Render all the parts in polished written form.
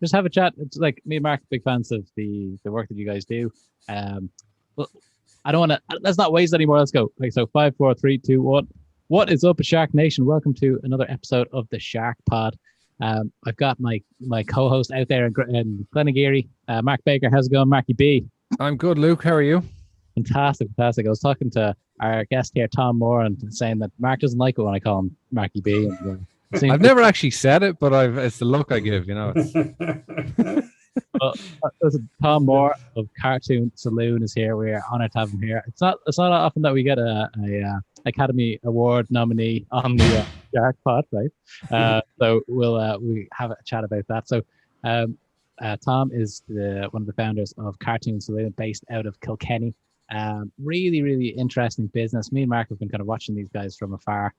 just have a chat. It's like me and Mark are big fans of the work that you guys do. But I don't want to. Let's not waste any more. Let's go. Like so, 5, 4, 3, 2, 1. What is up, SharkNation? Welcome to another episode of the SharkPod. I've got my co-host out there in Glenageary, Mark Baker. How's it going, Marky B? I'm good, Luke. How are you? Fantastic. I was talking to our guest here, Tomm Moore, and saying that Mark doesn't like it when I call him Marky B. And, I've never actually said it, but it's the look I give, you know. Tomm Moore of Cartoon Saloon is here. We're honored to have him here. It's not often that we get a Academy Award nominee on the SharkPod, right? So we have a chat about that. So Tomm is one of the founders of Cartoon Saloon, based out of Kilkenny. Really, really interesting business. Me and Mark have been kind of watching these guys from afar.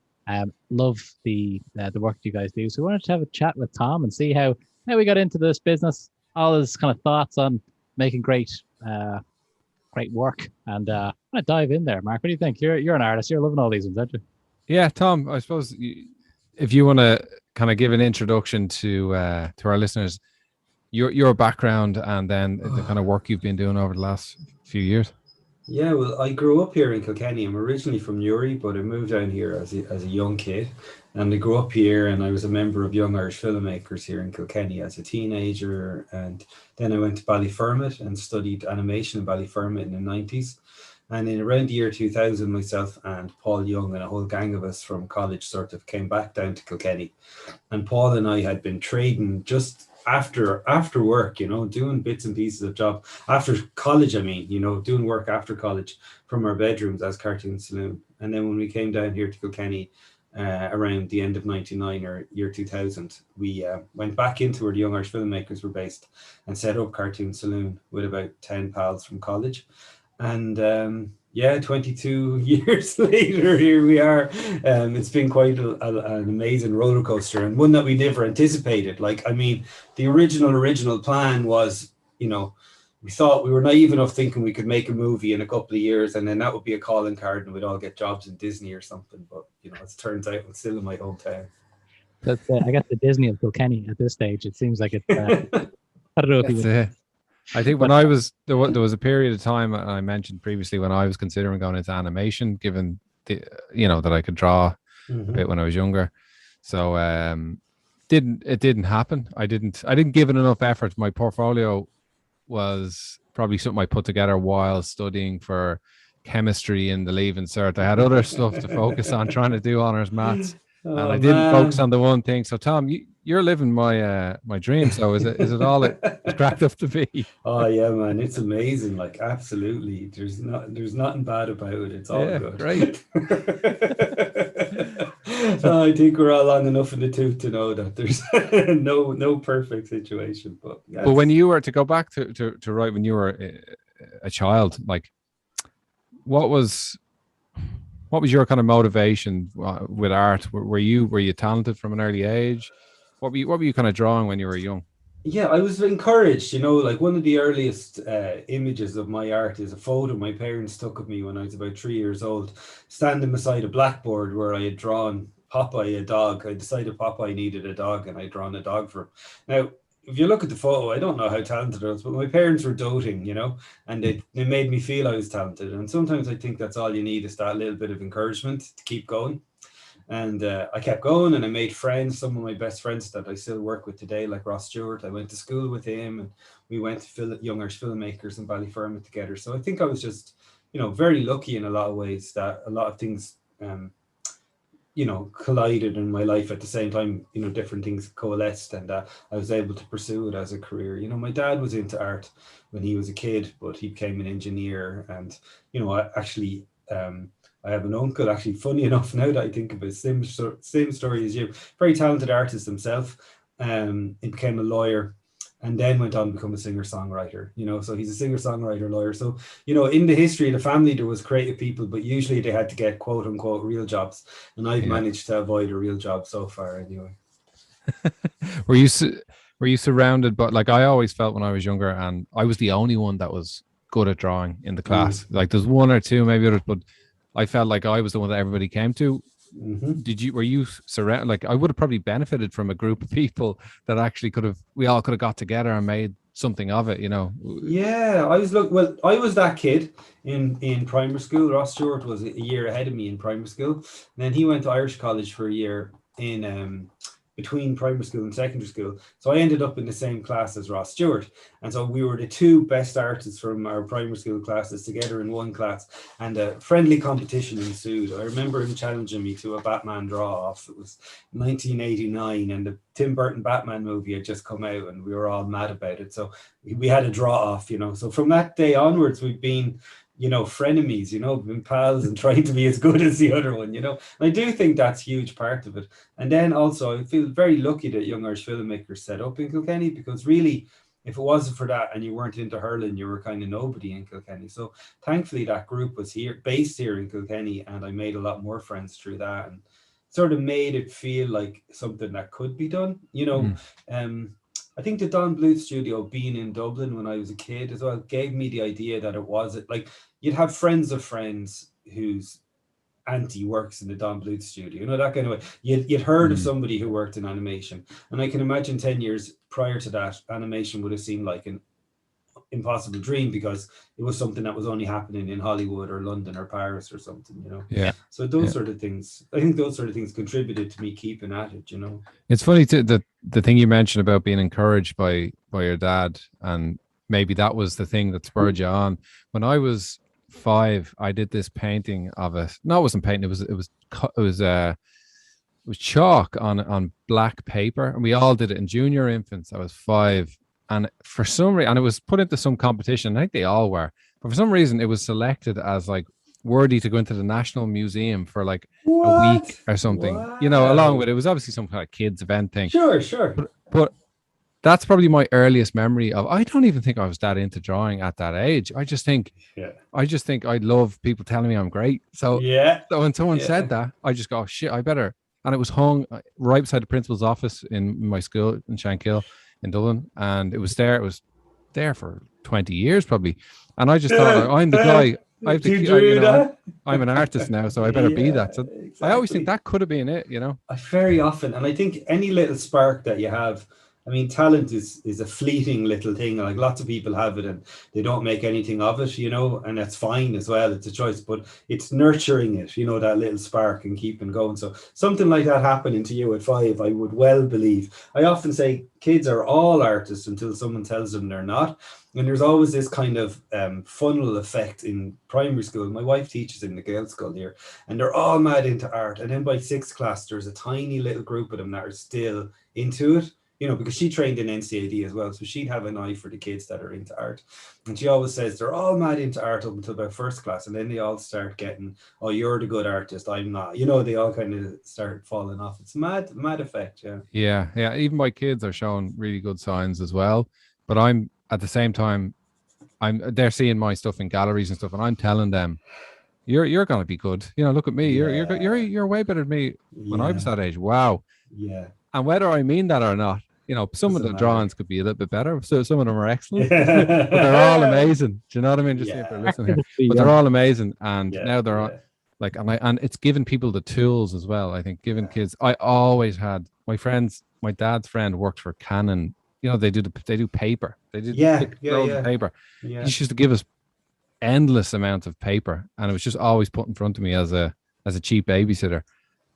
Love the work you guys do. So we wanted to have a chat with Tomm and see how we got into this business, all his kind of thoughts on making great work, and I'm gonna dive in there. Mark, what do you think? You're an artist. You're loving all these ones, aren't you? Yeah, Tomm. I suppose if you want to kind of give an introduction to our listeners, your background, and then the kind of work you've been doing over the last few years. Yeah, well, I grew up here in Kilkenny. I'm originally from Newry, but I moved down here as a young kid. And I grew up here, and I was a member of Young Irish Filmmakers here in Kilkenny as a teenager. And then I went to Ballyfermot and studied animation in Ballyfermot in the 90s. And in around the year 2000, myself and Paul Young and a whole gang of us from college sort of came back down to Kilkenny. And Paul and I had been trading just after work, you know, doing bits and pieces of job after college. I mean, you know, doing work after college from our bedrooms as Cartoon Saloon. And then when we came down here to Kilkenny around the end of 99 or year 2000, we went back into where the Young Irish Filmmakers were based and set up Cartoon Saloon with about 10 pals from college. And 22 years later, here we are. It's been quite an amazing roller coaster, and one that we never anticipated. Like, I mean, the original plan was, you know, we thought we were naive enough thinking we could make a movie in a couple of years, and then that would be a calling card, and we'd all get jobs in Disney or something. But you know, it turns out it's still in my hometown. That's I guess the Disney of Kilkenny at this stage. It seems like it's. I don't know if I think when I was there was a period of time, I mentioned previously, when I was considering going into animation, given that I could draw a bit when I was younger. So it didn't happen. I didn't give it enough effort. My portfolio was probably something I put together while studying for chemistry in the Leaving Cert. I had other stuff to focus on, trying to do honors maths. And I didn't focus on the one thing. So Tomm, you're living my dream. So is it all it's cracked up to be? Oh yeah, man, it's amazing. Like, absolutely. There's nothing bad about it. It's all good. Great. I think we're all long enough in the tooth to know that there's no perfect situation. But when you were to go back to write when you were a child, like what was your kind of motivation with art? Were you talented from an early age? What were you kind of drawing when you were young? Yeah, I was encouraged, you know, like one of the earliest images of my art is a photo my parents took of me when I was about 3 years old, standing beside a blackboard where I had drawn Popeye, a dog. I decided Popeye needed a dog, and I'd drawn a dog for him. Now, if you look at the photo, I don't know how talented I was, but my parents were doting, you know, and they made me feel I was talented. And sometimes I think that's all you need, is that little bit of encouragement to keep going. And I kept going, and I made friends. Some of my best friends that I still work with today, like Ross Stewart, I went to school with him, and we went to Young Irish Filmmakers in Ballyfermot together. So I think I was just, you know, very lucky in a lot of ways that a lot of things collided in my life at the same time. You know, different things coalesced, and I was able to pursue it as a career. You know, my dad was into art when he was a kid, but he became an engineer. And, you know, I have an uncle, actually, funny enough, now that I think of it, same story as you, very talented artist himself. He became a lawyer, and then went on to become a singer-songwriter, you know, so he's a singer-songwriter lawyer. So, you know, in the history of the family, there was creative people, but usually they had to get quote unquote real jobs. And I've managed to avoid a real job so far anyway. Were you surrounded, but like I always felt when I was younger, and I was the only one that was good at drawing in the class. Like there's one or two maybe others, but I felt like I was the one that everybody came to. were you surrounded? Like, I would have probably benefited from a group of people that actually we all could have got together and made something of it, you know. Yeah, I was that kid in primary school. Ross Stewart was a year ahead of me in primary school, and then he went to Irish college for a year in between primary school and secondary school. So I ended up in the same class as Ross Stewart, and so we were the two best artists from our primary school classes together in one class, and a friendly competition ensued. I remember him challenging me to a Batman draw-off. It was 1989, and the Tim Burton Batman movie had just come out, and we were all mad about it. So we had a draw-off, you know. So from that day onwards, we've been, you know, frenemies, you know, been pals and trying to be as good as the other one, you know. And I do think that's a huge part of it. And then also I feel very lucky that Young Irish Filmmakers set up in Kilkenny, because really, if it wasn't for that and you weren't into hurling, you were kind of nobody in Kilkenny. So thankfully that group was based here in Kilkenny, and I made a lot more friends through that, and sort of made it feel like something that could be done, you know. I think the Don Bluth studio, being in Dublin when I was a kid as well, gave me the idea that it was like you'd have friends of friends whose auntie works in the Don Bluth studio, you know, that kind of way. You'd heard of somebody who worked in animation, and I can imagine 10 years prior to that, animation would have seemed like an impossible dream, because it was something that was only happening in Hollywood or London or Paris or something, you know. Yeah. So those sort of things, I think those sort of things contributed to me keeping at it, you know. It's funny too, the thing you mentioned about being encouraged by your dad, and maybe that was the thing that spurred you on. When I was 5, I did this painting of it. No, it wasn't painting. It was chalk on black paper, and we all did it in junior infants. I was 5. And for some reason, and it was put into some competition. I think they all were, but for some reason, it was selected as like worthy to go into the National Museum for like a week or something. Wow. You know, along with it was obviously some kind of kids event thing. Sure. But that's probably my earliest memory of. I don't even think I was that into drawing at that age. I just think I love people telling me I'm great. So So when someone said that, I just go, oh, shit, I better. And it was hung right beside the principal's office in my school in Shankill in Dublin, and it was there for 20 years probably, and I just thought, I'm the guy. I'm an artist now, so I better be that. So exactly. I always think that could have been it, you know. Very often, and I think any little spark that you have, I mean, talent is a fleeting little thing. Like lots of people have it and they don't make anything of it, you know, and that's fine as well. It's a choice, but it's nurturing it, you know, that little spark and keeping going. So something like that happening to you at 5, I would well believe. I often say kids are all artists until someone tells them they're not. And there's always this kind of funnel effect in primary school. My wife teaches in the girls' school here, and they're all mad into art. And then by 6th class, there's a tiny little group of them that are still into it. You know, because she trained in NCAD as well, so she'd have an eye for the kids that are into art. And she always says they're all mad into art up until about 1st class, and then they all start getting, oh, you're the good artist, I'm not. You know, they all kind of start falling off. It's mad effect, yeah. Yeah. Even my kids are showing really good signs as well. But I'm at the same time, they're seeing my stuff in galleries and stuff, and I'm telling them, you're gonna be good. You know, look at me. You're way better than me when I was that age. Wow. Yeah. And whether I mean that or not, you know, some of the drawings could be a little bit better. So some of them are excellent, but they're all amazing. Do you know what I mean? Just if they're listening here. But they're all amazing. And now they're all, like, and it's giving people the tools as well. I think giving kids, I always had my friends, my dad's friend worked for Canon. You know, they do paper. They do paper. Yeah. He used to give us endless amounts of paper, and it was just always put in front of me as a cheap babysitter.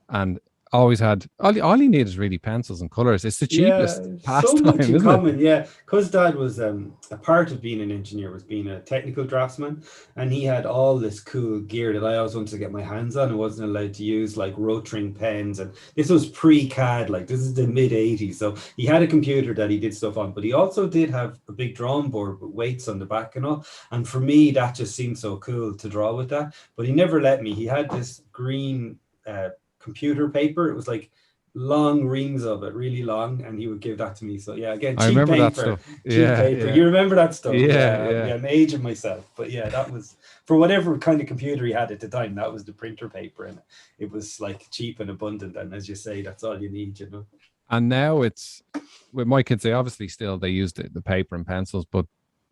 And always had all you need is really pencils and colors. It's the cheapest pastime, isn't it? Yeah, because Dad was a part of being an engineer was being a technical draftsman, and he had all this cool gear that I always wanted to get my hands on. I wasn't allowed to use like rotring pens, and this was pre-CAD, like this is the mid-80s. So he had a computer that he did stuff on, but he also did have a big drawing board with weights on the back and all. And for me, that just seemed so cool to draw with that. But he never let me. He had this green computer paper. It was like long reams of it, really long, and he would give that to me. So yeah, again, cheap I remember paper, that stuff. Cheap paper. Yeah. You remember that stuff? Yeah. I'm aging myself, but yeah, that was for whatever kind of computer he had at the time. That was the printer paper, and it was like cheap and abundant. And as you say, that's all you need, you know. And now it's with my kids. They obviously still use the paper and pencils, but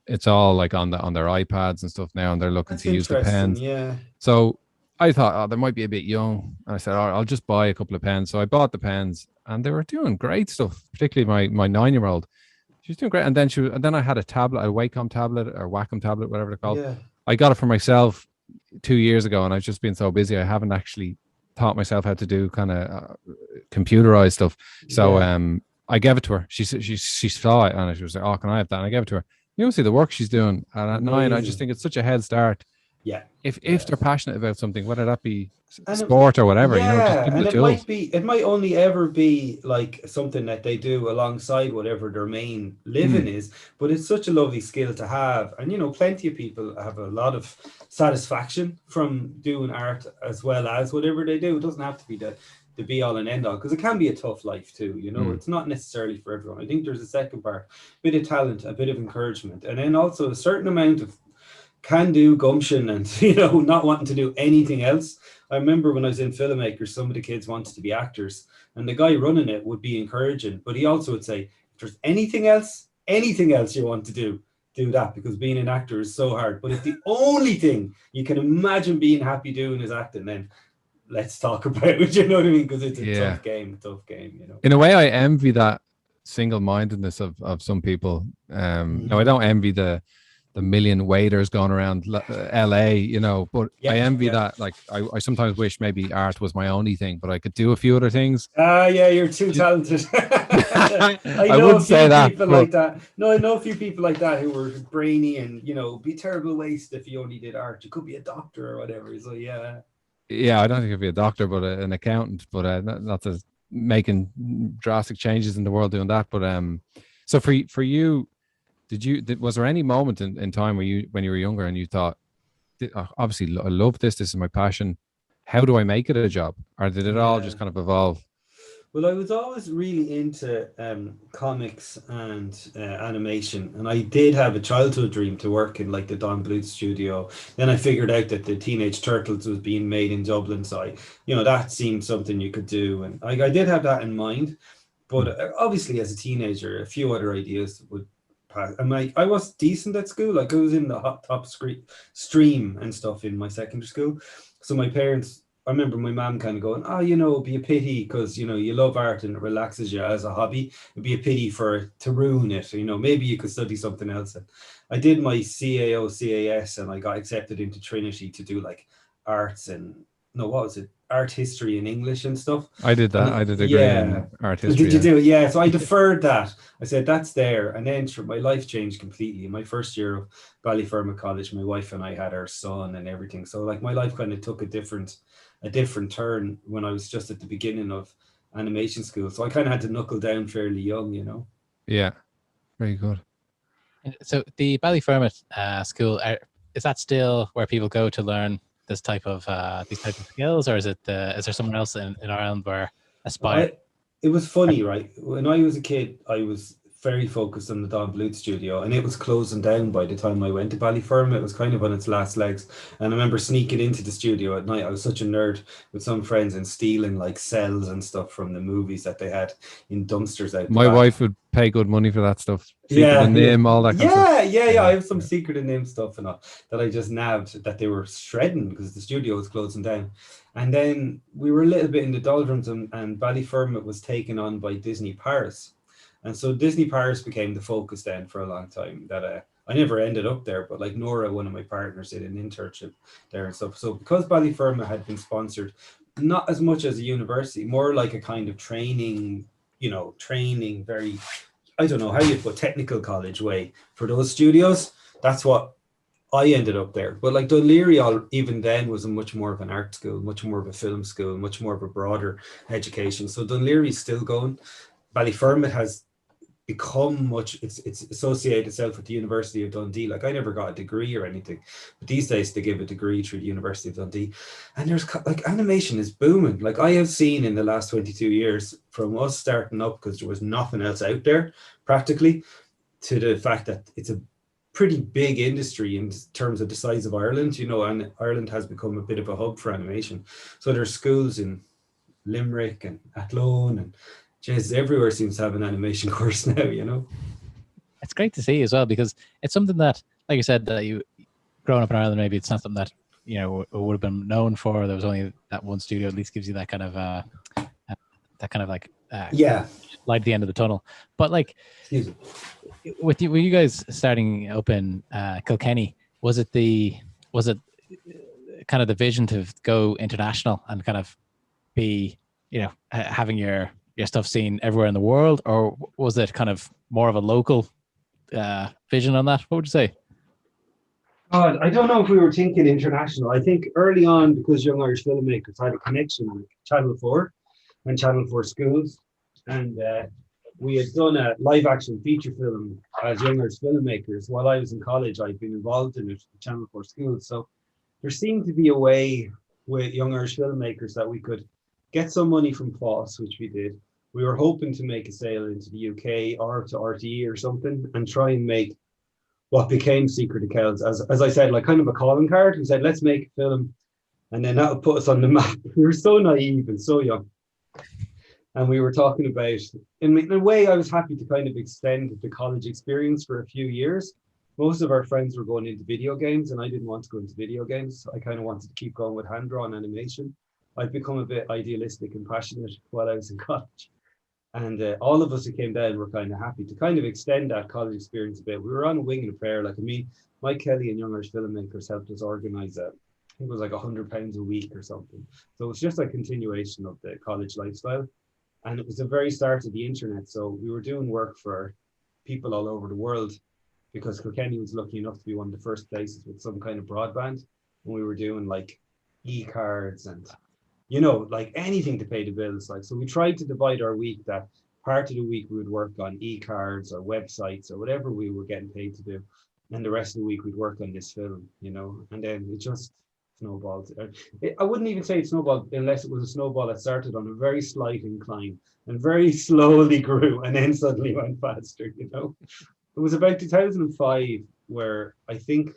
it's all like on their iPads and stuff now, and they're looking to use the pens. Yeah. So I thought, oh, they might be a bit young. And I said, all right, I'll just buy a couple of pens. So I bought the pens, and they were doing great stuff, particularly my 9-year-old. She was doing great. And then I had a tablet, a Wacom tablet or Wacom tablet, whatever they're called. Yeah. I got it for myself 2 years ago, and I've just been so busy. I haven't actually taught myself how to do kind of computerized stuff. So I gave it to her. She saw it, and she was like, "Oh, can I have that?" And I gave it to her. You don't see the work she's doing. And at 9, I just think it's such a head start. Yeah. If they're passionate about something, whether that be sport or whatever, just give them the tools. It might only ever be like something that they do alongside whatever their main living is, but it's such a lovely skill to have. And plenty of people have a lot of satisfaction from doing art as well as whatever they do. It doesn't have to be the be all and end all, because it can be a tough life too. It's not necessarily for everyone. I think there's a second part, a bit of talent, a bit of encouragement, and then also a certain amount of can-do gumption and not wanting to do anything else. I remember when I was in Filmmakers, some of the kids wanted to be actors, and the guy running it would be encouraging, but he also would say, if there's anything else you want to do that, because being an actor is so hard. But if the only thing you can imagine being happy doing is acting, then let's talk about it. You know what I mean? Because it's a tough game. In a way, I envy that single-mindedness of some people. No, I don't envy the million waiters going around LA, but I envy that. Like, I sometimes wish maybe art was my only thing, but I could do a few other things. Yeah, you're too talented. I wouldn't say that. Like that. No, I know a few people like that who were brainy and, be a terrible waste if you only did art. You could be a doctor or whatever. So, yeah. Yeah, I don't think I'd be a doctor, but an accountant, but not to making drastic changes in the world doing that. But so for you, was there any moment in time when you were younger and you thought, obviously I love this is my passion, how do I make it a job? Or did it all just kind of evolve? Well, I was always really into comics and animation, and I did have a childhood dream to work in like the Don Bluth studio. Then I figured out that the Teenage Turtles was being made in Dublin, so that seemed something you could do, and I did have that in mind. But obviously, as a teenager, a few other ideas would pass. And I was decent at school. Like I was in the top stream and stuff in my secondary school. So my parents, I remember my mom kind of going, it'd be a pity because, you love art and it relaxes you as a hobby. It'd be a pity to ruin it. Maybe you could study something else. And I did my CAS and I got accepted into Trinity to do like arts and, art history and English and stuff. I did that. I did a degree in art history. Did you do it? Yeah. So I deferred that. I said, that's there. And then my life changed completely. In my first year of Ballyfermot College, my wife and I had our son and everything. So like my life kind of took a different turn when I was just at the beginning of animation school. So I kind of had to knuckle down fairly young, Yeah. Very good. So the Ballyfermot school, is that still where people go to learn these type of skills, or is there someone else in Ireland where aspire? It was funny, right? When I was a kid, I was very focused on the Don Bluth studio, and it was closing down by the time I went to Ballyfermot. It was kind of on its last legs, and I remember sneaking into the studio at night. I was such a nerd with some friends and stealing like cells and stuff from the movies that they had in dumpsters out. My wife would pay good money for that stuff. Secret of Name, all that kind of stuff. Yeah. I have some Secret of Name stuff and all that I just nabbed that they were shredding because the studio was closing down. And then we were a little bit in the doldrums, and Ballyfermot was taken on by Disney Paris. And so Disney Paris became the focus then for a long time. That I never ended up there, but like Nora, one of my partners, did an internship there and stuff. So because Ballyfermot had been sponsored, not as much as a university, more like a kind of training very, I don't know how you put technical college way for those studios. That's what I ended up there. But like Dunleary, even then, was a much more of an art school, much more of a film school, much more of a broader education. So Dunleary's still going. Ballyfermot has become it's associated itself with the University of Dundee. Like I never got a degree or anything, but these days they give a degree through the University of Dundee, and there's like animation is booming. Like I have seen in the last 22 years, from us starting up because there was nothing else out there practically, to the fact that it's a pretty big industry in terms of the size of Ireland, and Ireland has become a bit of a hub for animation. So there's schools in Limerick and Athlone and everywhere seems to have an animation course now, It's great to see as well, because it's something that, like you said, that you growing up in Ireland, maybe it's not something that you know, it would have been known for. There was only that one studio. At least gives you that kind of like light at the end of the tunnel. But like with you guys starting up in Kilkenny, was it kind of the vision to go international and kind of be, you know, having your stuff seen everywhere in the world, or was it kind of more of a local vision on that? What would you say? I don't know if we were thinking international. I think early on, because Young Irish Filmmakers had a connection with Channel 4 and Channel 4 schools, and we had done a live action feature film as Young Irish Filmmakers. While I was in college, I'd been involved in it with Channel 4 schools. So there seemed to be a way with Young Irish Filmmakers that we could get some money from FOSS, which we did. We were hoping to make a sale into the UK or to RTE or something and try and make what became Secret of Kells, as I said, like kind of a calling card. We said, let's make a film and then that would put us on the map. We were so naive and so young. And we were talking about, in a way, I was happy to kind of extend the college experience for a few years. Most of our friends were going into video games and I didn't want to go into video games. I kind of wanted to keep going with hand-drawn animation. I'd become a bit idealistic and passionate while I was in college. And all of us who came down were kind of happy to kind of extend that college experience a bit. We were on a wing and a prayer. Like, I mean, Mike Kelly and Young Irish Filmmakers helped us organise I think it was like £100 a week or something. So it's just a continuation of the college lifestyle. And it was the very start of the internet. So we were doing work for people all over the world because Kilkenny was lucky enough to be one of the first places with some kind of broadband. And we were doing like e-cards and, you know, like anything to pay the bills. Like, so we tried to divide our week that part of the week we would work on e-cards or websites or whatever we were getting paid to do. And the rest of the week we'd work on this film, you know, and then it just snowballed. I wouldn't even say it snowballed unless it was a snowball that started on a very slight incline and very slowly grew and then suddenly went faster, you know. It was about 2005 where I think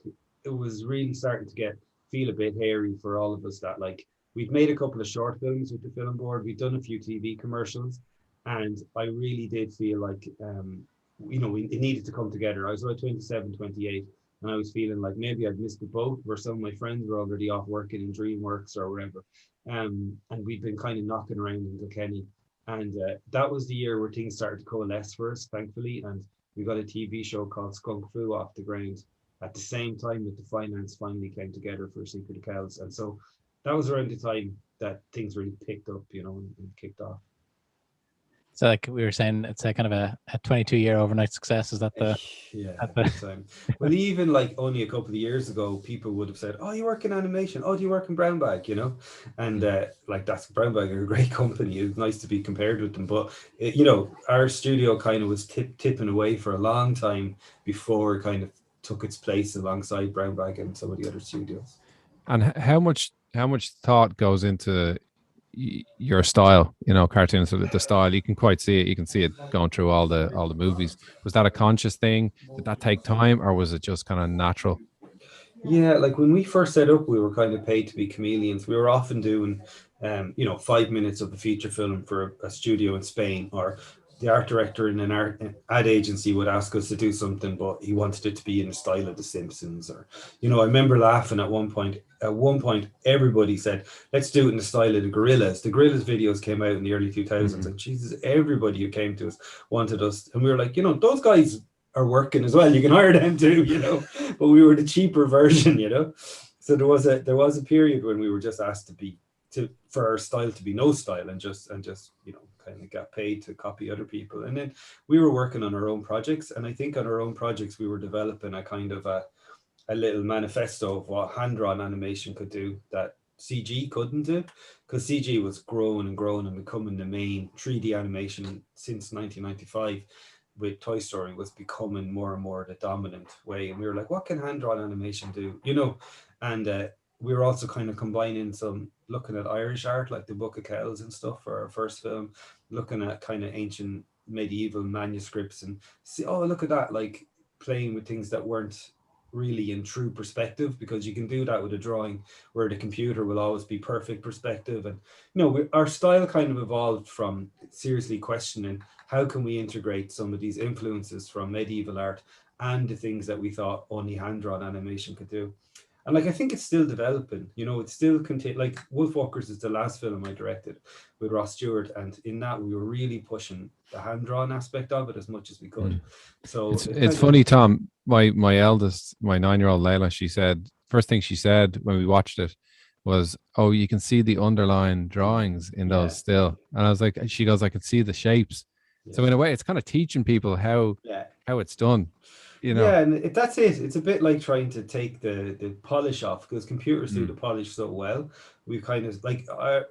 it was really starting to feel a bit hairy for all of us that like we'd made a couple of short films with the film board, we'd done a few TV commercials, and I really did feel like, you know, it needed to come together. I was about 27, 28. And I was feeling like maybe I'd missed the boat where some of my friends were already off working in DreamWorks or wherever. And we'd been kind of knocking around in Kilkenny. And that was the year where things started to coalesce for us, thankfully. And we got a TV show called Skunk Fu off the ground at the same time that the finance finally came together for Secret of Kells. And so that was around the time that things really picked up, you know, and kicked off. So like we were saying, it's a kind of a 22-year overnight success. Is that the... Yeah, time. Well, even like only a couple of years ago, people would have said, oh, you work in animation. Oh, do you work in Brown Bag, you know? And like that's Brown Bag are a great company. It's nice to be compared with them. But, you know, our studio kind of was tipping away for a long time before it kind of took its place alongside Brown Bag and some of the other studios. And how much thought goes into your style, you know, cartoons, so the style, you can quite see it, you can see it going through all the movies. Was that a conscious thing? Did that take time, or was it just kind of natural? Yeah, like when we first set up, we were kind of paid to be chameleons. We were often doing you know, 5 minutes of a feature film for a studio in Spain, or the art director in an ad agency would ask us to do something, but he wanted it to be in the style of The Simpsons. Or, you know, I remember laughing at one point. At one point, everybody said, let's do it in the style of the Gorillas. The Gorillas videos came out in the early 2000s. And Jesus, everybody who came to us wanted us. And we were like, you know, those guys are working as well. You can hire them too, you know. But we were the cheaper version, you know. So there was a period when we were just asked for our style to be no style and just you know, kind of got paid to copy other people. And then we were working on our own projects, and I think on our own projects we were developing a kind of a little manifesto of what hand-drawn animation could do that CG couldn't do, because CG was growing and becoming the main 3D animation since 1995. With Toy Story was becoming more and more the dominant way, and we were like, what can hand-drawn animation do, you know? And we were also kind of combining looking at Irish art, like the Book of Kells and stuff for our first film, looking at kind of ancient medieval manuscripts and see, oh, look at that, like playing with things that weren't really in true perspective, because you can do that with a drawing where the computer will always be perfect perspective. And, you know, our style kind of evolved from seriously questioning how can we integrate some of these influences from medieval art and the things that we thought only hand-drawn animation could do. And like, I think it's still developing, you know, it's still like Wolfwalkers is the last film I directed with Ross Stewart, and in that we were really pushing the hand drawn aspect of it as much as we could. So it's funny, Tom. My eldest, my 9-year-old Layla, she said, first thing she said when we watched it was, "Oh, you can see the underlying drawings in those still." And I was like, she goes, "I could see the shapes." So in a way, it's kind of teaching people how it's done. You know? Yeah, and that's it. It's a bit like trying to take the polish off, because computers do the polish so well. We kind of like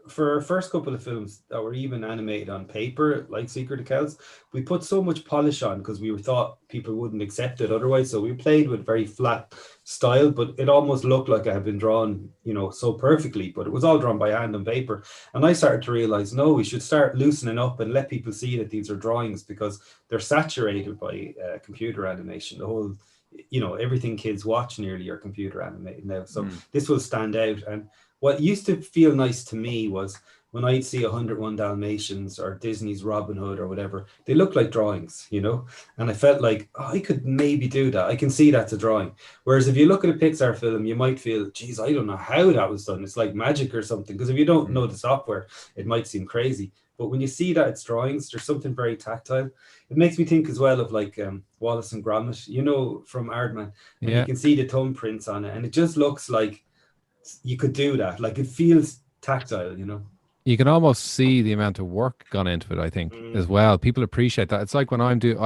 for our first couple of films that were even animated on paper, like Secret of Kells, we put so much polish on because we thought people wouldn't accept it otherwise. So we played with very flat style, but it almost looked like it had been drawn, you know, so perfectly. But it was all drawn by hand on paper. And I started to realize, no, we should start loosening up and let people see that these are drawings, because they're saturated by computer animation. The whole, you know, everything kids watch nearly are computer animated now. So this will stand out. And what used to feel nice to me was when I'd see 101 Dalmatians or Disney's Robin Hood or whatever, they look like drawings, you know? And I felt like, oh, I could maybe do that. I can see that's a drawing. Whereas if you look at a Pixar film, you might feel, geez, I don't know how that was done. It's like magic or something. Because if you don't know the software, it might seem crazy. But when you see that it's drawings, there's something very tactile. It makes me think as well of like Wallace and Gromit, you know, from Aardman. And you can see the thumbprints on it. And it just looks like you could do that. Like, it feels tactile, you know. You can almost see the amount of work gone into it, I think, as well. People appreciate that. It's like when I'm doing,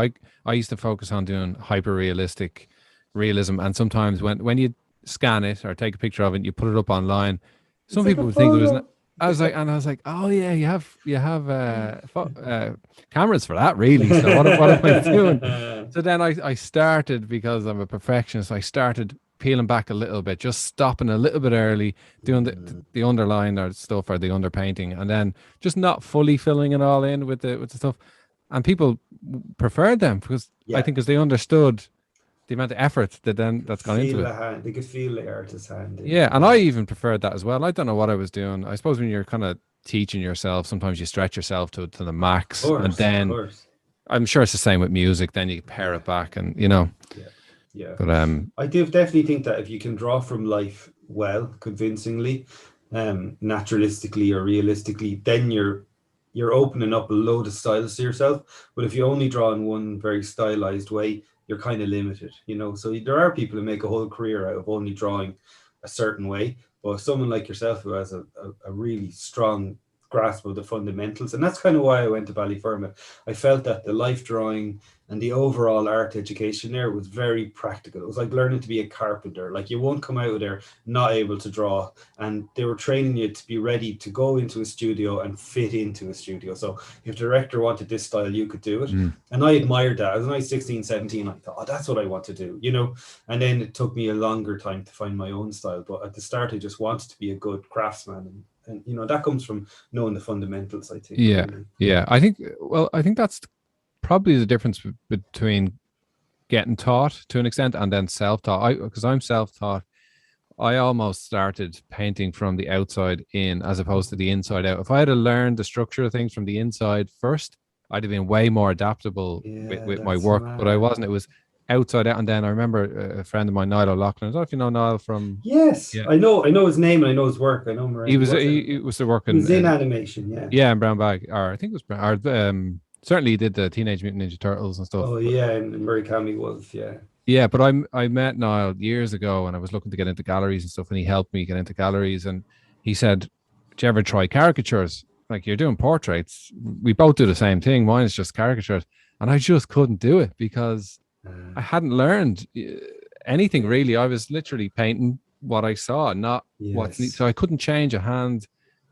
I used to focus on doing hyper-realistic realism. And sometimes when you scan it or take a picture of it, you put it up online, some people would think it was... I was like, oh yeah, you have cameras for that, really. So what am I doing? So then I started, because I'm a perfectionist, I started peeling back a little bit, just stopping a little bit early, doing the underline or stuff or the underpainting, and then just not fully filling it all in with the stuff. And people preferred them because I think because they understood the amount of effort that's gone into it. They could feel the artist's hand. Yeah, and I even preferred that as well. I don't know what I was doing. I suppose when you're kind of teaching yourself, sometimes you stretch yourself to the max, and then I'm sure it's the same with music. Then you pare it back, and you know. Yeah. But I do definitely think that if you can draw from life well, convincingly, naturalistically or realistically, then you're opening up a load of styles to yourself. But if you only draw in one very stylized way, you're kind of limited, you know. So there are people who make a whole career out of only drawing a certain way. But someone like yourself who has a really strong grasp of the fundamentals, and that's kind of why I went to Ballyfermot. I felt that the life drawing and the overall art education there was very practical. It was like learning to be a carpenter. Like, you won't come out of there not able to draw, and they were training you to be ready to go into a studio and fit into a studio. So if the director wanted this style, you could do it. And I admired that. As I was 16, 17, I thought, oh, that's what I want to do, you know. And then it took me a longer time to find my own style, but at the start I just wanted to be a good craftsman, and you know, that comes from knowing the fundamentals, I think. Yeah. I think that's probably the difference between getting taught to an extent and then self-taught. Because I'm self-taught, I almost started painting from the outside in as opposed to the inside out. If I had learned the structure of things from the inside first, I'd have been way more adaptable with my work. But I wasn't. It was outside out. And then I remember a friend of mine, Niall O'Loughlin. I don't know if you know Niall from... Yes, yeah. I know his name and I know his work. I know him. He was working... He was in animation, yeah. Yeah, in Brown Bag. Or I think it was Brown... certainly he did the Teenage Mutant Ninja Turtles and stuff. Oh, yeah, and Murakami Wolf, yeah. Yeah, but I met Niall years ago and I was looking to get into galleries and stuff, and he helped me get into galleries, and he said, "Do you ever try caricatures? Like, you're doing portraits. We both do the same thing. Mine is just caricatures." And I just couldn't do it because I hadn't learned anything really. I was literally painting what I saw, not so I couldn't change a hand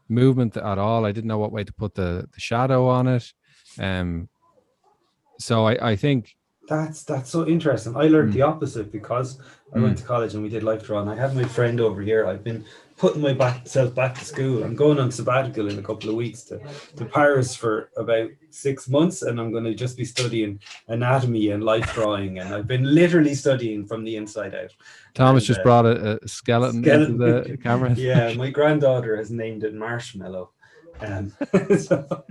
movement at all. I didn't know what way to put the shadow on it. So I think that's so interesting. I learned the opposite because I went to college and we did life drawing. I have my friend over here. I've been putting myself back to school. I'm going on sabbatical in a couple of weeks to Paris for about 6 months, and I'm going to just be studying anatomy and life drawing, and I've been literally studying from the inside out. Thomas just brought a skeleton into the camera. Yeah, my granddaughter has named it Marshmallow. So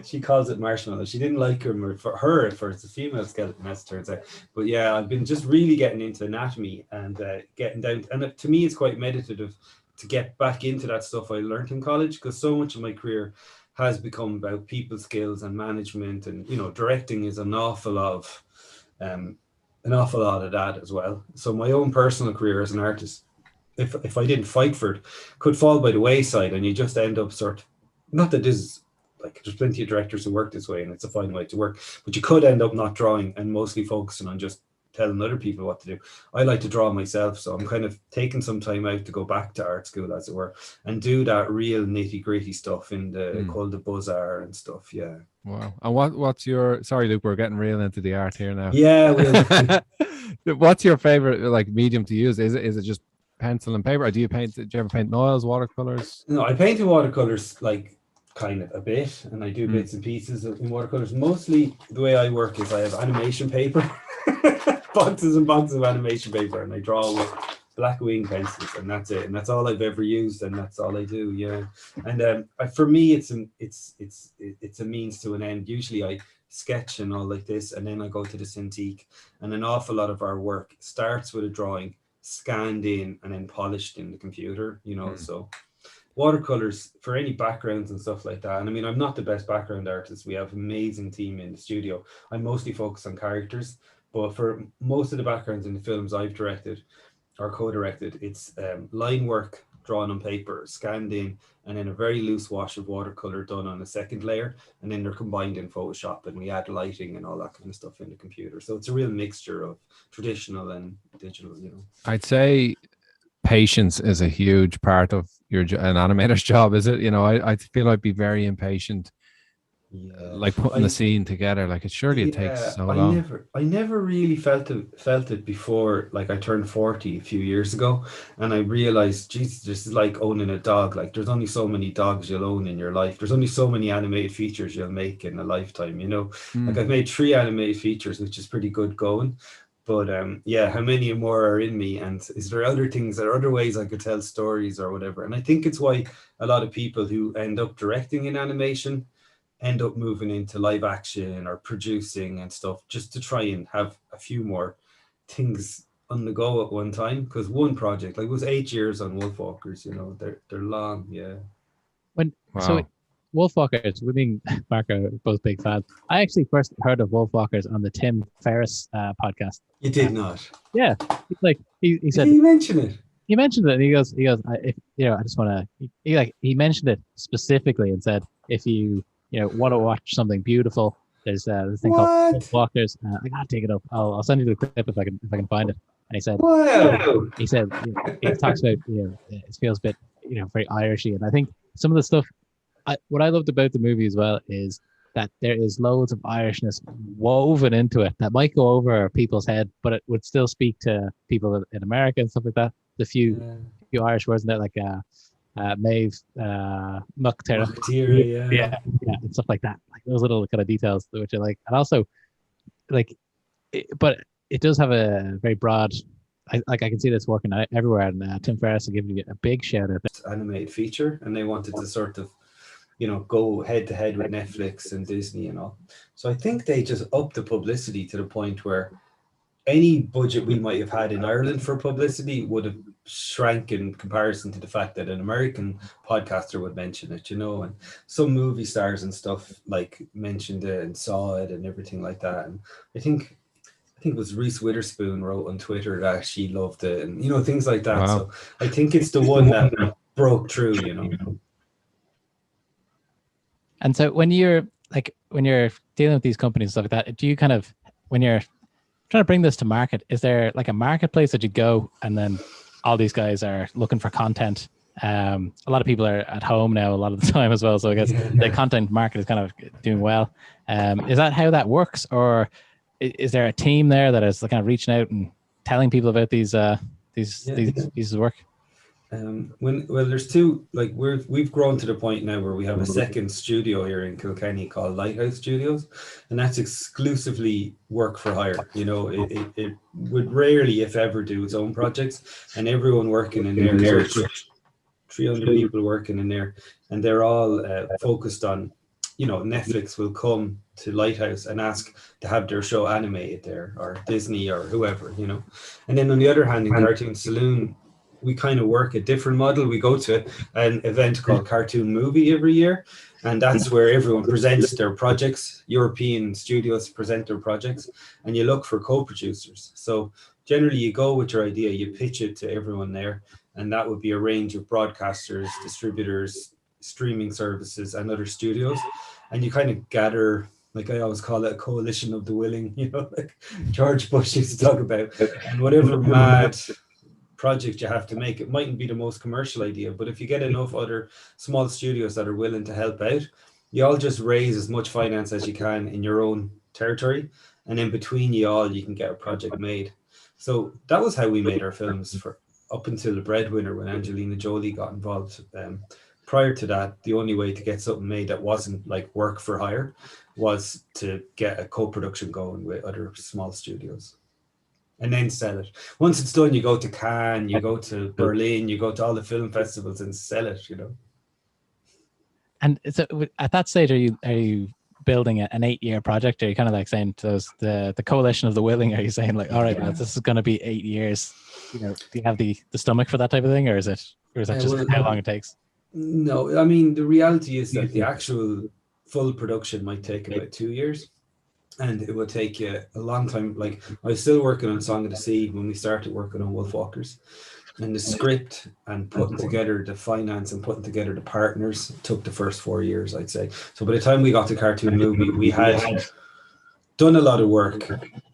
she calls it marshmallow. She didn't like him, for her at first, a female skeleton, as it turns out. But yeah, I've been just really getting into anatomy and getting down. And to me, it's quite meditative to get back into that stuff I learned in college, because so much of my career has become about people skills and management, and directing is an awful lot of that as well. So my own personal career as an artist, if I didn't fight for it, could fall by the wayside, and you just end up not that this is like, there's plenty of directors who work this way and it's a fine way to work, but you could end up not drawing and mostly focusing on just telling other people what to do. I like to draw myself, so I'm kind of taking some time out to go back to art school, as it were, and do that real nitty gritty stuff in the called the Beaux-Arts and stuff. Yeah. Wow. And what's your, sorry Luke, we're getting real into the art here now. Yeah. What's your favorite like medium to use? Is it just pencil and paper, or do you ever paint oils, watercolors? No, I painted watercolors like kind of a bit, and I do bits and pieces in watercolors. Mostly the way I work is I have animation paper, boxes and boxes of animation paper, and I draw with black wing pencils, and that's it. And that's all I've ever used, and that's all I do. Yeah. And for me, it's a means to an end. Usually I sketch and all like this, and then I go to the Cintiq, and an awful lot of our work starts with a drawing, scanned in and then polished in the computer, so watercolors for any backgrounds and stuff like that. And I mean, I'm not the best background artist. We have an amazing team in the studio. I mostly focus on characters, but for most of the backgrounds in the films I've directed or co-directed, it's line work drawn on paper, scanned in, and then a very loose wash of watercolor done on a second layer, and then they're combined in Photoshop, and we add lighting and all that kind of stuff in the computer. So it's a real mixture of traditional and digital, I'd say patience is a huge part of an animator's job, is it? I feel I'd be very impatient. Yeah. Like putting the scene together, like it takes so long. I never really felt it before, like I turned 40 a few years ago, and I realized, Jesus, this is like owning a dog. Like there's only so many dogs you'll own in your life. There's only so many animated features you'll make in a lifetime, Like I've made 3 animated features, which is pretty good going. But how many more are in me? And is there other things or other ways I could tell stories or whatever? And I think it's why a lot of people who end up directing in animation end up moving into live action or producing and stuff, just to try and have a few more things on the go at one time. Because one project, like it was 8 years on Wolfwalkers, they're long. Yeah. So Wolfwalkers, we being Marco, both big fans. I actually first heard of Wolfwalkers on the Tim Ferriss podcast. You did not? Yeah. He said, did he mention it? He mentioned it, and he goes, I just want to, he mentioned it specifically and said, if you want to watch something beautiful, there's this thing called Wolfwalkers. I gotta take it up. I'll send you the clip if I can find it. And he said, wow. He said, it talks about, it feels a bit, very Irishy. And I think some of the stuff, what I loved about the movie as well is that there is loads of Irishness woven into it that might go over people's head, but it would still speak to people in America and stuff like that. The few Irish words in there, like Maeve, Muckterra, yeah, and stuff like that. Like those little kind of details which I like, and also but it does have a very broad. I can see this working everywhere, and Tim Ferriss will give you a big shout out. Animated feature, and they wanted to sort of, go head to head with Netflix and Disney and all. So I think they just upped the publicity to the point where any budget we might have had in Ireland for publicity would have shrank in comparison to the fact that an American podcaster would mention it, and some movie stars and stuff like mentioned it and saw it and everything like that. And I think it was Reese Witherspoon wrote on Twitter that she loved it, and things like that. Wow. So I think it's the one that broke through, And so when you're dealing with these companies and stuff like that, do you kind of, when you're trying to bring this to market, is there like a marketplace that you go and then all these guys are looking for content? A lot of people are at home now a lot of the time as well, so I guess the content market is kind of doing well. Is that how that works, or is there a team there that is kind of reaching out and telling people about these pieces of work? There's two, like we've grown to the point now where we have a second studio here in Kilkenny called Lighthouse Studios, and that's exclusively work for hire. It would rarely, if ever, do its own projects, and everyone working in there is 300 people working in there, and they're all focused on, Netflix will come to Lighthouse and ask to have their show animated there, or Disney or whoever, And then on the other hand, in Cartoon Saloon, we kind of work a different model. We go to an event called Cartoon Movie every year, and that's where everyone presents their projects. European studios present their projects, and you look for co-producers. So generally you go with your idea, you pitch it to everyone there, and that would be a range of broadcasters, distributors, streaming services, and other studios. And you kind of gather, like I always call it, a coalition of the willing, like George Bush used to talk about. And whatever mad project you have to make, it mightn't be the most commercial idea, but if you get enough other small studios that are willing to help out, you all just raise as much finance as you can in your own territory, and then between you all, you can get a project made. So that was how we made our films for up until The Breadwinner, when Angelina Jolie got involved. Prior to that, the only way to get something made that wasn't like work for hire was to get a co-production going with other small studios and then sell it. Once it's done, you go to Cannes, you go to Berlin, you go to all the film festivals and sell it, And so at that stage, are you building an 8-year project? Are you kind of like saying to those, the coalition of the willing, are you saying like, all right, this is going to be 8 years? Do you have the stomach for that type of thing, or is that just how long it takes? No, I mean, the reality is that the actual full production might take about 2 years, and it will take you a long time. Like, I was still working on Song of the Sea when we started working on Wolfwalkers, and the script and putting together the finance and putting together the partners took the first 4 years, I'd say. So by the time we got to Cartoon Movie, we had done a lot of work.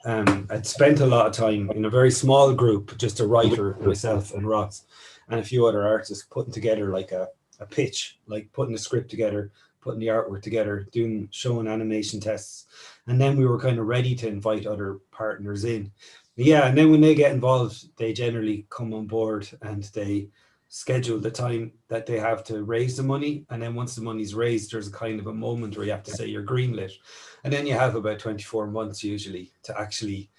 I'd spent a lot of time in a very small group, just a writer, myself and Ross, and a few other artists, putting together like a pitch, like putting the script together, putting the artwork together, showing animation tests. And then we were kind of ready to invite other partners in. Yeah, and then when they get involved, they generally come on board and they schedule the time that they have to raise the money. And then once the money's raised, there's a kind of a moment where you have to say you're greenlit. And then you have about 24 months usually to actually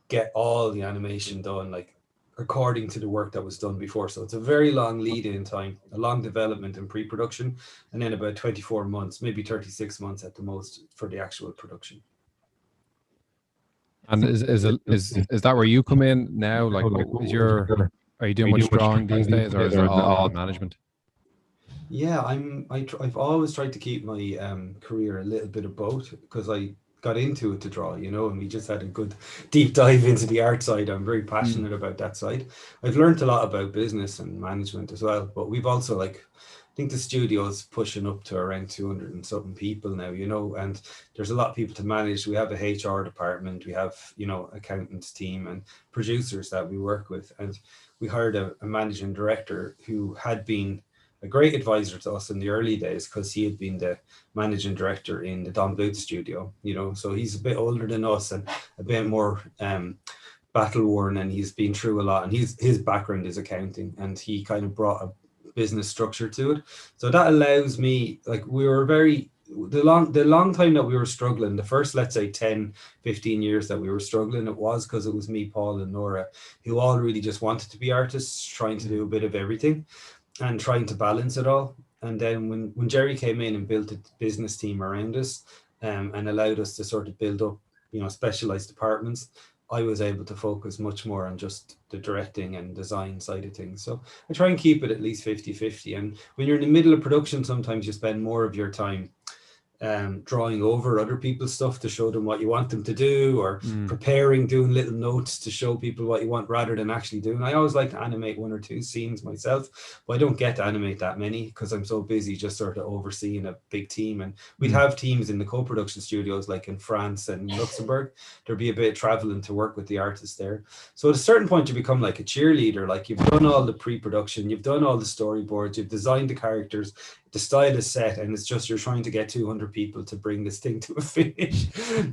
get all the animation done, like according to the work that was done before. So it's a very long lead-in time, a long development and pre-production, and then about 24 months, maybe 36 months at the most for the actual production. And is that where you come in now? Like, are you doing much drawing these days, or is it all management? Yeah, I've always tried to keep my career a little bit of both, because I got into it to draw, and we just had a good deep dive into the art side. I'm very passionate about that side. I've learned a lot about business and management as well, but we've also, like, I think the studio's pushing up to around 200 and something people now, and there's a lot of people to manage. We have a HR department, we have, accountants team and producers that we work with. And we hired a managing director who had been a great advisor to us in the early days, because he had been the managing director in the Don Bluth studio, so he's a bit older than us and a bit more battle worn, and he's been through a lot, and his background is accounting, and he kind of brought a business structure to it. So that allows me, like, we were the long time that we were struggling, the first, let's say 10-15 years that we were struggling, it was because it was me, Paul and Nora, who all really just wanted to be artists, trying to do a bit of everything and trying to balance it all. And then when Jerry came in and built a business team around us, and allowed us to sort of build up, specialized departments, I was able to focus much more on just the directing and design side of things. So I try and keep it at least 50-50. And when you're in the middle of production, sometimes you spend more of your time drawing over other people's stuff to show them what you want them to do, or doing little notes to show people what you want, rather than actually doing. I always like to animate 1 or 2 scenes myself, but I don't get to animate that many because I'm so busy just sort of overseeing a big team. And we'd have teams in the co-production studios, like in France and Luxembourg. There'd be a bit of traveling to work with the artists there. So at a certain point, you become like a cheerleader. Like, you've done all the pre-production, you've done all the storyboards, you've designed the characters, the style is set, and it's just you're trying to get 200 people to bring this thing to a finish.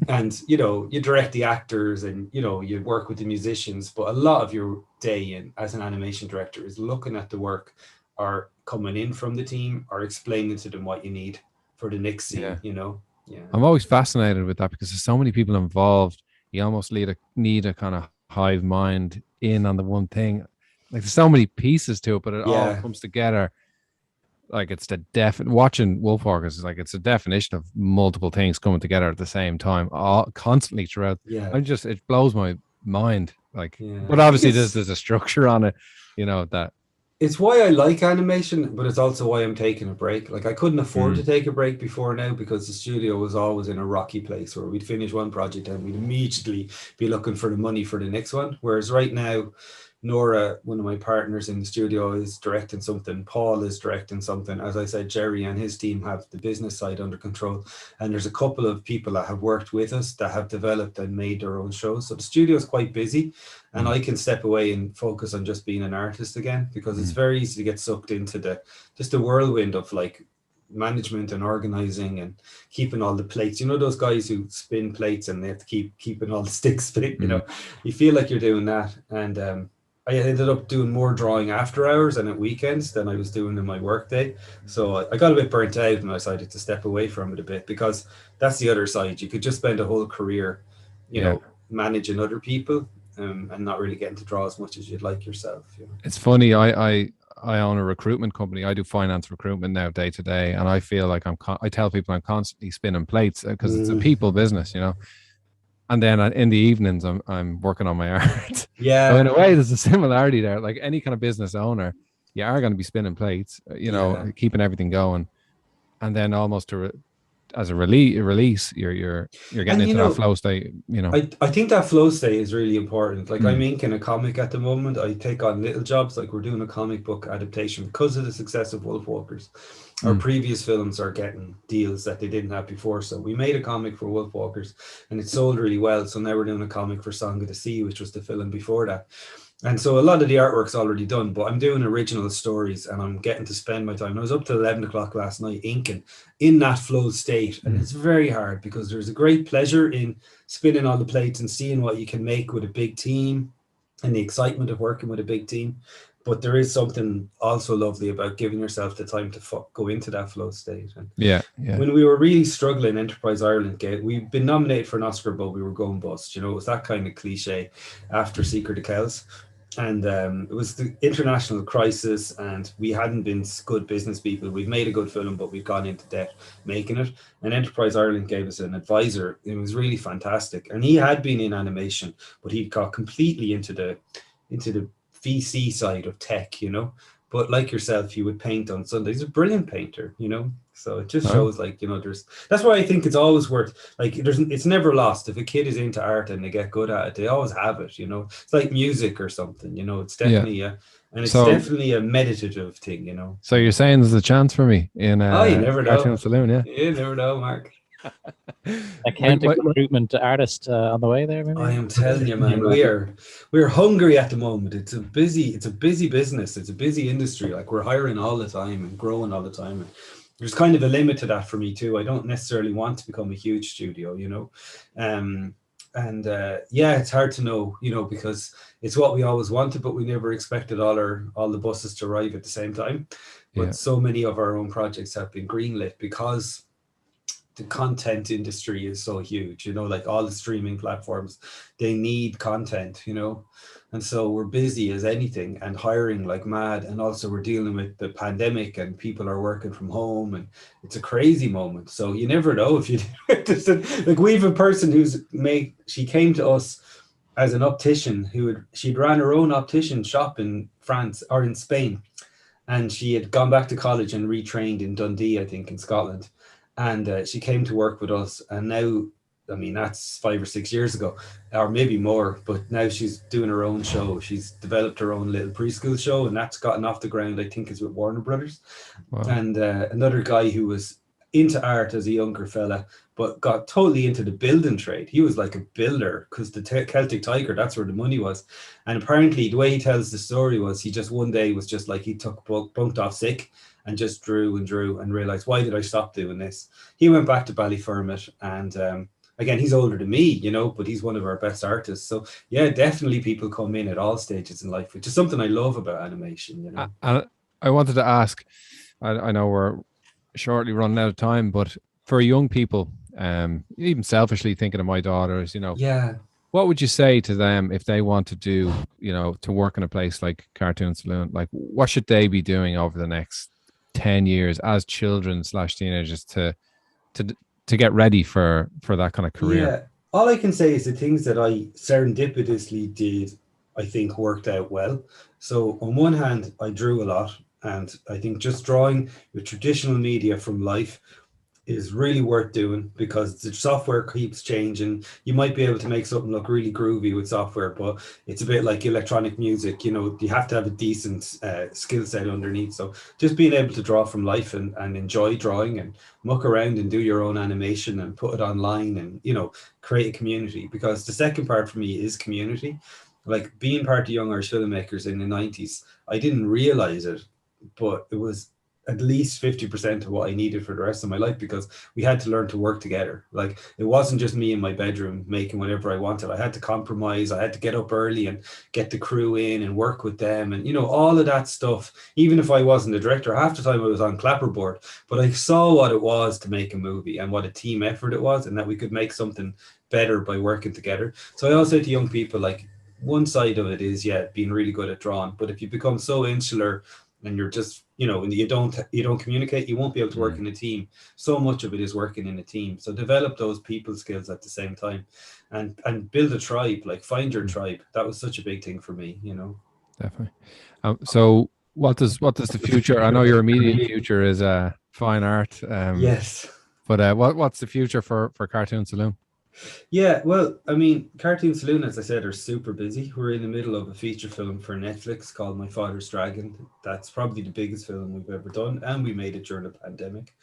And you direct the actors, and you work with the musicians, but a lot of your day as an animation director is looking at the work, or coming in from the team, or explaining to them what you need for the next scene. I'm always fascinated with that, because there's so many people involved. You almost need a kind of hive mind in on the one thing. Like, there's so many pieces to it, but it all comes together like it's the watching Wolfwalkers is like it's a definition of multiple things coming together at the same time, all constantly throughout. Yeah. It blows my mind. Like, Yeah. but obviously there's a structure on it, you know, that it's why I like animation, but it's also why I'm taking a break. Like I couldn't afford to take a break before now because the studio was always in a rocky place where we'd finish one project and we'd immediately be looking for the money for the next one. Whereas right now, Nora, one of my partners in the studio, is directing something. Paul is directing something. As I said, Jerry and his team have the business side under control. And there's a couple of people that have worked with us that have developed and made their own shows. So the studio is quite busy and I can step away and focus on just being an artist again, because it's very easy to get sucked into the whirlwind of like management and organizing and keeping all the plates. You know, those guys who spin plates and they have to keep keeping all the sticks spinning, you know, you feel like you're doing that. And, I ended up doing more drawing after hours and at weekends than I was doing in my work day. So I got a bit burnt out and I decided to step away from it a bit, because that's the other side. You could just spend a whole career, you know, managing other people and not really getting to draw as much as you'd like yourself. You know? It's funny. I own a recruitment company. I do finance recruitment now day to day. And I feel like I tell people I'm constantly spinning plates because it's a people business, you know. And then in the evenings, I'm working on my art. Yeah. So in a way, there's a similarity there. Like any kind of business owner, you are going to be spinning plates, you know, keeping everything going, and then almost as a release, you're getting into that flow state. You know, I think that flow state is really important. Like I'm inking a comic at the moment. I take on little jobs. Like we're doing a comic book adaptation because of the success of Wolfwalkers. Our previous films are getting deals that they didn't have before. So we made a comic for Wolfwalkers and it sold really well. So now we're doing a comic for Song of the Sea, which was the film before that. And so a lot of the artwork's already done, but I'm doing original stories and I'm getting to spend my time. I was up till 11 o'clock last night inking in that flow state. And it's very hard because there's a great pleasure in spinning all the plates and seeing what you can make with a big team and the excitement of working with a big team. But there is something also lovely about giving yourself the time to go into that flow state. And when we were really struggling, Enterprise Ireland we'd been nominated for an Oscar, but we were going bust. You know, it was that kind of cliche after Secret of Kells. And it was the international crisis and we hadn't been good business people. We'd made a good film, but we'd gone into debt making it. And Enterprise Ireland gave us an advisor. It was really fantastic. And he had been in animation, but he'd got completely into the VC side of tech, you know. But like yourself, he would paint on Sundays. He's a brilliant painter, you know. So it just shows, like, you know, that's why I think it's always worth, like, it's never lost. If a kid is into art and they get good at it, they always have it, you know. It's like music or something, you know. It's definitely definitely a meditative thing, you know. So you're saying there's a chance for me in you never know. Cartoon Saloon, You never know, Mark. Accounting recruitment artist on the way there, maybe? I am telling you, man, we're hungry at the moment. It's a busy business. It's a busy industry. Like we're hiring all the time and growing all the time. And there's kind of a limit to that for me too. I don't necessarily want to become a huge studio, you know. It's hard to know, you know, because it's what we always wanted, but we never expected all the buses to arrive at the same time. But so many of our own projects have been greenlit because the content industry is so huge, you know, like all the streaming platforms, they need content, you know. And so we're busy as anything and hiring like mad. And also we're dealing with the pandemic and people are working from home and it's a crazy moment. So you never know if you like we have a person she came to us as an optician she'd ran her own optician shop in France or in Spain. And she had gone back to college and retrained in Dundee, I think, in Scotland. And she came to work with us. And now, I mean, that's 5 or 6 years ago, or maybe more. But now she's doing her own show. She's developed her own little preschool show. And that's gotten off the ground, I think, is with Warner Brothers. Wow. And another guy who was into art as a younger fella, but got totally into the building trade. He was like a builder because the Celtic Tiger, that's where the money was. And apparently the way he tells the story was he just one day was just like he bunked off sick and just drew and realized, why did I stop doing this? He went back to Ballyfermot and again, he's older than me, you know, but he's one of our best artists. So yeah, definitely people come in at all stages in life, which is something I love about animation, you know. I wanted to ask, I know we're shortly running out of time, but for young people, even selfishly thinking of my daughters, you know, what would you say to them if they want to do, you know, to work in a place like Cartoon Saloon? Like, what should they be doing over the next 10 years as children / teenagers to get ready for that kind of career? Yeah, all I can say is the things that I serendipitously did, I think worked out well. So on one hand, I drew a lot, and I think just drawing with traditional media from life is really worth doing because the software keeps changing. You might be able to make something look really groovy with software, but it's a bit like electronic music. You know, you have to have a decent skill set underneath. So just being able to draw from life and enjoy drawing and muck around and do your own animation and put it online and, you know, create a community, because the second part for me is community. Like being part of Young Irish Filmmakers in the 90s, I didn't realize it, but it was at least 50% of what I needed for the rest of my life, because we had to learn to work together. Like it wasn't just me in my bedroom making whatever I wanted. I had to compromise. I had to get up early and get the crew in and work with them, and, you know, all of that stuff. Even if I wasn't a director, half the time I was on clapperboard, but I saw what it was to make a movie and what a team effort it was, and that we could make something better by working together. So I always say to young people, like, one side of it is, yeah, being really good at drawing, but if you become so insular and you're just, you know, and you don't communicate, you won't be able to work in a team. So much of it is working in a team. So develop those people skills at the same time, and build a tribe. Like find your tribe. That was such a big thing for me, you know. Definitely. So what does the future? I know your immediate future is fine art. Yes. But what's the future for Cartoon Saloon? Yeah, well, I mean, Cartoon Saloon, as I said, are super busy. We're in the middle of a feature film for Netflix called My Father's Dragon. That's probably the biggest film we've ever done, and we made it during the pandemic.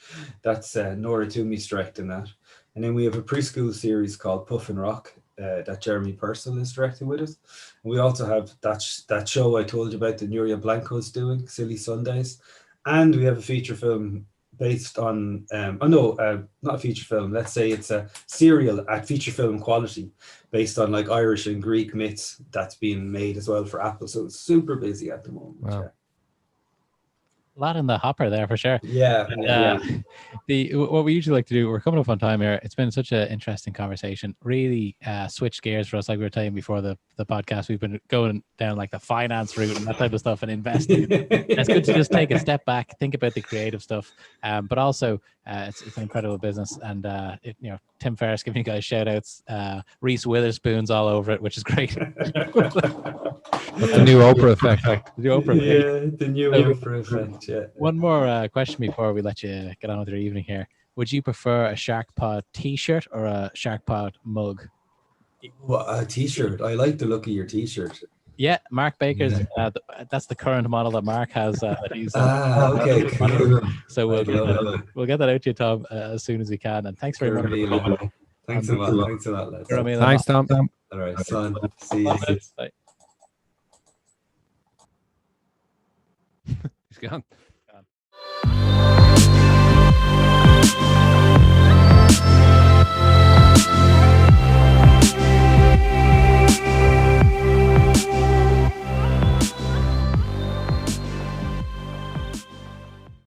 That's Nora Twomey directing that. And then we have a preschool series called Puff and Rock that Jeremy Purcell is directing with us. And we also have that show I told you about that Nuria Blanco's doing, Silly Sundays. And we have a feature film based on, not a feature film, let's say it's a serial at feature film quality based on like Irish and Greek myths that's being made as well for Apple. So it's super busy at the moment. Wow. Yeah. A lot in the hopper there for sure. Yeah. What we usually like to do, we're coming up on time here. It's been such an interesting conversation. Really switched gears for us, like we were telling before the podcast. We've been going down like the finance route and that type of stuff and investing. It's good to just take a step back, think about the creative stuff, but also it's an incredible business. And Tim Ferriss giving you guys shout outs, Reese Witherspoon's all over it, which is great. What's the new Oprah effect? The new Oprah effect. Yeah, the new Oprah effect. Yeah. One more question before we let you get on with your evening here. Would you prefer a SharkPod t-shirt or a SharkPod mug? Well, a t-shirt. I like the look of your t-shirt. Yeah, Mark Baker's. That's the current model that Mark has. Okay. Cool. So we'll get that out to you, Tom, as soon as we can. And thanks very much. Thanks a lot. Thanks a lot, lads. Thanks, Tom. All right, son. See you. Bye. He's gone.